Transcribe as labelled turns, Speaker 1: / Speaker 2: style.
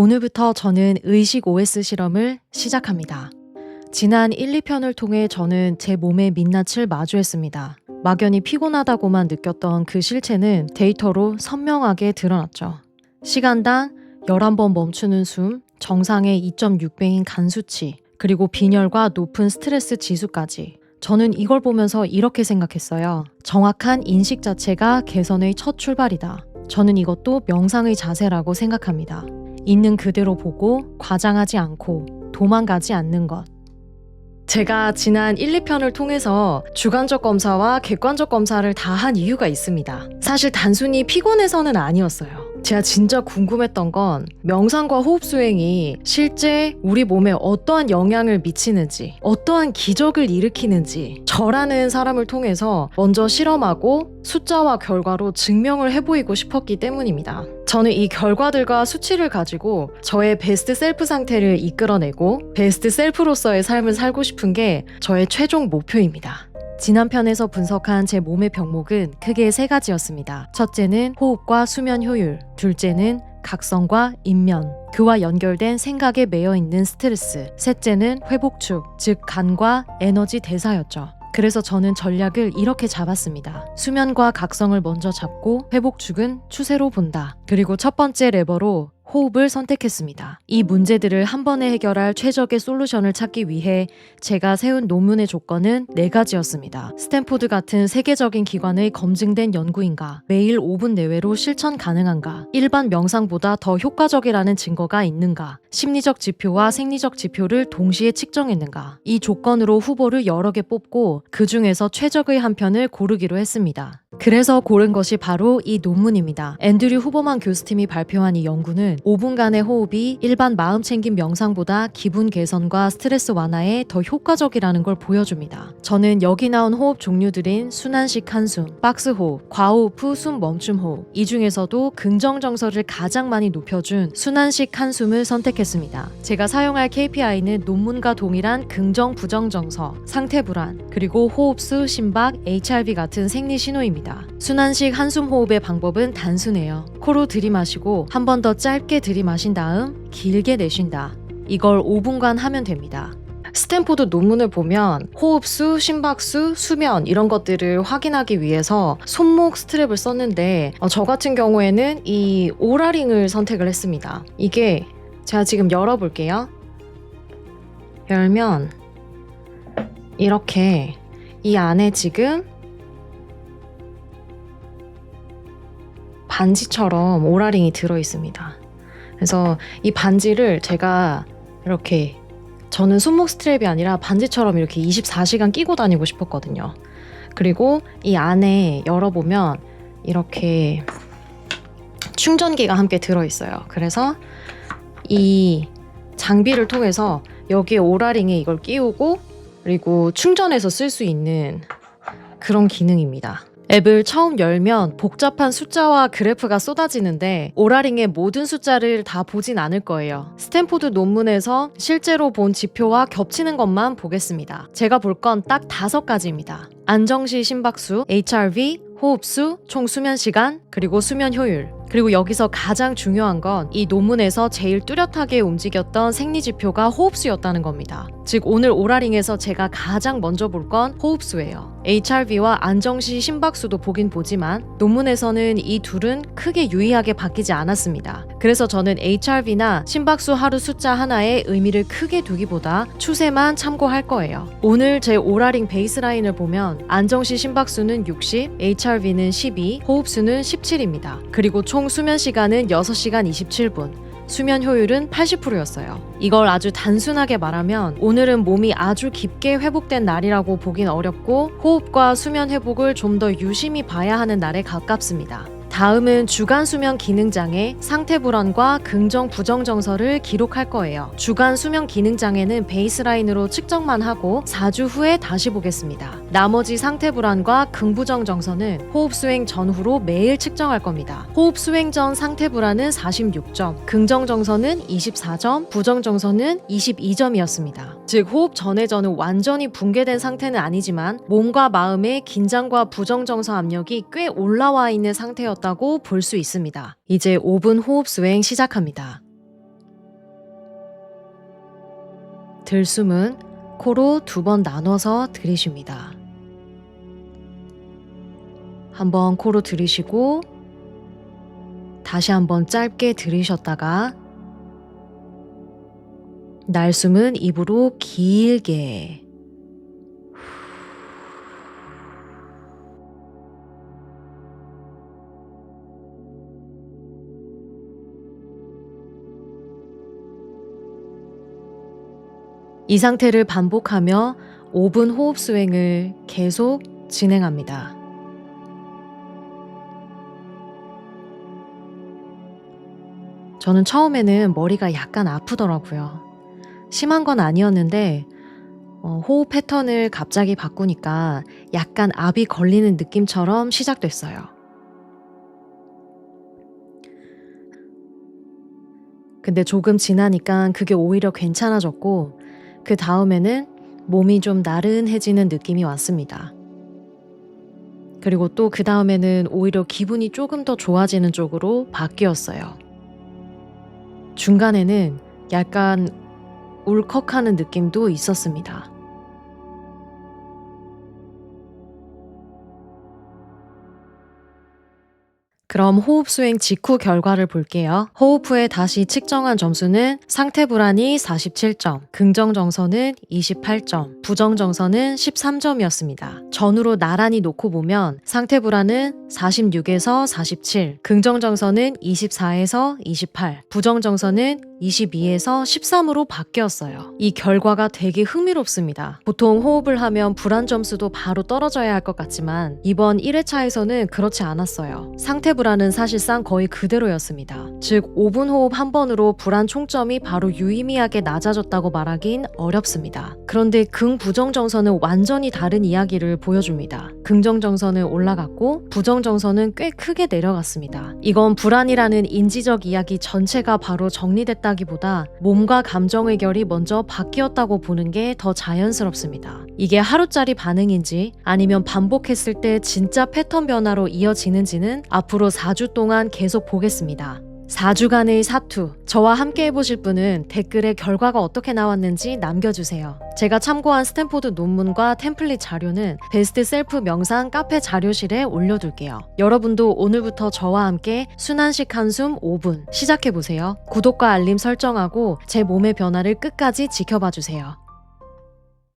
Speaker 1: 오늘부터 저는 의식 OS 실험을 시작합니다. 지난 1, 2편을 통해 저는 제 몸의 민낯을 마주했습니다. 막연히 피곤하다고만 느꼈던 그 실체는 데이터로 선명하게 드러났죠. 시간당 11번 멈추는 숨, 정상의 2.6배인 간 수치, 그리고 빈혈과 높은 스트레스 지수까지. 저는 이걸 보면서 이렇게 생각했어요. 정확한 인식 자체가 개선의 첫 출발이다. 저는 이것도 명상의 자세라고 생각합니다. 있는 그대로 보고 과장하지 않고 도망가지 않는 것. 제가 지난 1, 2편을 통해서 주관적 검사와 객관적 검사를 다 한 이유가 있습니다. 사실 단순히 피곤해서는 아니었어요. 제가 진짜 궁금했던 건 명상과 호흡 수행이 실제 우리 몸에 어떠한 영향을 미치는지, 어떠한 기적을 일으키는지 저라는 사람을 통해서 먼저 실험하고 숫자와 결과로 증명을 해보이고 싶었기 때문입니다. 저는 이 결과들과 수치를 가지고 저의 베스트 셀프 상태를 이끌어내고 베스트 셀프로서의 삶을 살고 싶은 게 저의 최종 목표입니다. 지난 편에서 분석한 제 몸의 병목은 크게 3가지였습니다. 첫째는 호흡과 수면 효율, 둘째는 각성과 인면, 그와 연결된 생각에 매여있는 스트레스, 셋째는 회복축, 즉 간과 에너지 대사였죠. 그래서 저는 전략을 이렇게 잡았습니다. 수면과 각성을 먼저 잡고 회복축은 추세로 본다. 그리고 첫 번째 레버로 호흡을 선택했습니다. 이 문제들을 한 번에 해결할 최적의 솔루션을 찾기 위해 제가 세운 논문의 조건은 4가지였습니다. 스탠포드 같은 세계적인 기관의 검증된 연구인가, 매일 5분 내외로 실천 가능한가, 일반 명상보다 더 효과적이라는 증거가 있는가, 심리적 지표와 생리적 지표를 동시에 측정했는가. 이 조건으로 후보를 여러 개 뽑고 그 중에서 최적의 한 편을 고르기로 했습니다. 그래서 고른 것이 바로 이 논문입니다. 앤드류 후버만 교수팀이 발표한 이 연구는 5분간의 호흡이 일반 마음챙김 명상보다 기분 개선과 스트레스 완화에 더 효과적이라는 걸 보여줍니다. 저는 여기 나온 호흡 종류들인 순환식 한숨, 박스 호흡, 과호흡 후 숨 멈춤 호흡, 이 중에서도 긍정 정서를 가장 많이 높여준 순환식 한숨을 선택했습니다. 제가 사용할 KPI는 논문과 동일한 긍정 부정 정서, 상태 불안, 그리고 호흡수, 심박, HRV 같은 생리 신호입니다. 순환식 한숨 호흡의 방법은 단순해요. 코로 들이마시고 한 번 더 짧게 들이마신 다음 길게 내쉰다. 이걸 5분간 하면 됩니다. 스탠포드 논문을 보면 호흡수, 심박수, 수면 이런 것들을 확인하기 위해서 손목 스트랩을 썼는데 저 같은 경우에는 이 오라링을 선택을 했습니다. 이게 제가 지금 열어볼게요. 열면 이렇게 이 안에 지금 반지처럼 오라링이 들어있습니다. 그래서 이 반지를 제가 이렇게, 저는 손목 스트랩이 아니라 반지처럼 이렇게 24시간 끼고 다니고 싶었거든요. 그리고 이 안에 열어보면 이렇게 충전기가 함께 들어있어요. 그래서 이 장비를 통해서 여기에 오라링에 이걸 끼우고 그리고 충전해서 쓸 수 있는 그런 기능입니다. 앱을 처음 열면 복잡한 숫자와 그래프가 쏟아지는데 오라링의 모든 숫자를 다 보진 않을 거예요. 스탠포드 논문에서 실제로 본 지표와 겹치는 것만 보겠습니다. 제가 볼 건 딱 5가지입니다. 안정시 심박수, HRV, 호흡수, 총 수면 시간, 그리고 수면 효율. 그리고 여기서 가장 중요한 건 이 논문에서 제일 뚜렷하게 움직였던 생리지표가 호흡수였다는 겁니다. 즉 오늘 오라링에서 제가 가장 먼저 볼 건 호흡수예요. HRV와 안정시 심박수도 보긴 보지만 논문에서는 이 둘은 크게 유의하게 바뀌지 않았습니다. 그래서 저는 HRV나 심박수 하루 숫자 하나에 의미를 크게 두기보다 추세만 참고할 거예요. 오늘 제 오라링 베이스라인을 보면 안정시 심박수는 60, HRV는 12, 호흡수는 17입니다. 그리고 총 수면 시간은 6시간 27분, 수면 효율은 80%였어요. 이걸 아주 단순하게 말하면 오늘은 몸이 아주 깊게 회복된 날이라고 보긴 어렵고 호흡과 수면 회복을 좀 더 유심히 봐야 하는 날에 가깝습니다. 다음은 주간 수면 기능장애, 상태 불안과 긍정 부정 정서를 기록할 거예요. 주간 수면 기능장애는 베이스라인으로 측정만 하고 4주 후에 다시 보겠습니다. 나머지 상태 불안과 긍부정 정서는 호흡 수행 전후로 매일 측정할 겁니다. 호흡 수행 전 상태 불안은 46점, 긍정 정서는 24점, 부정 정서는 22점이었습니다. 즉 호흡 전에 저는 완전히 붕괴된 상태는 아니지만 몸과 마음의 긴장과 부정 정서 압력이 꽤 올라와 있는 상태였다고 볼 수 있습니다. 이제 5분 호흡 수행 시작합니다. 들숨은 코로 2번 나눠서 들이쉽니다. 한번 코로 들이쉬고 다시 한번 짧게 들이쉬었다가 날숨은 입으로 길게. 이 상태를 반복하며 5분 호흡 수행을 계속 진행합니다. 저는 처음에는 머리가 약간 아프더라고요. 심한 건 아니었는데 호흡 패턴을 갑자기 바꾸니까 약간 압이 걸리는 느낌처럼 시작됐어요. 근데 조금 지나니까 그게 오히려 괜찮아졌고 그 다음에는 몸이 좀 나른해지는 느낌이 왔습니다. 그리고 또 그 다음에는 오히려 기분이 조금 더 좋아지는 쪽으로 바뀌었어요. 중간에는 약간 울컥하는 느낌도 있었습니다. 그럼 호흡 수행 직후 결과를 볼게요. 호흡 후에 다시 측정한 점수는 상태 불안이 47점, 긍정 정서는 28점, 부정 정서는 13점이었습니다. 전후로 나란히 놓고 보면 상태 불안은 46에서 47, 긍정 정서는 24에서 28, 부정 정서는 22에서 13으로 바뀌었어요. 이 결과가 되게 흥미롭습니다. 보통 호흡을 하면 불안 점수도 바로 떨어져야 할 것 같지만 이번 1회차에서는 그렇지 않았어요. 상태 불안은 사실상 거의 그대로였습니다. 즉 5분 호흡 한 번으로 불안 총점이 바로 유의미하게 낮아졌다고 말하긴 어렵습니다. 그런데 긍부정 정서는 완전히 다른 이야기를 보여줍니다. 긍정 정서는 올라갔고 부정 정서는 꽤 크게 내려갔습니다. 이건 불안이라는 인지적 이야기 전체가 바로 정리됐다기보다 몸과 감정의 결이 먼저 바뀌었다고 보는 게 더 자연스럽습니다. 이게 하루짜리 반응인지 아니면 반복했을 때 진짜 패턴 변화로 이어지는지는 앞으로 4주 동안 계속 보겠습니다. 4주간의 사투, 저와 함께 해보실 분은 댓글에 결과가 어떻게 나왔는지 남겨주세요. 제가 참고한 스탠포드 논문과 템플릿 자료는 베스트 셀프 명상 카페 자료실에 올려둘게요. 여러분도 오늘부터 저와 함께 순환식 한숨 5분 시작해보세요. 구독과 알림 설정하고 제 몸의 변화를 끝까지 지켜봐주세요.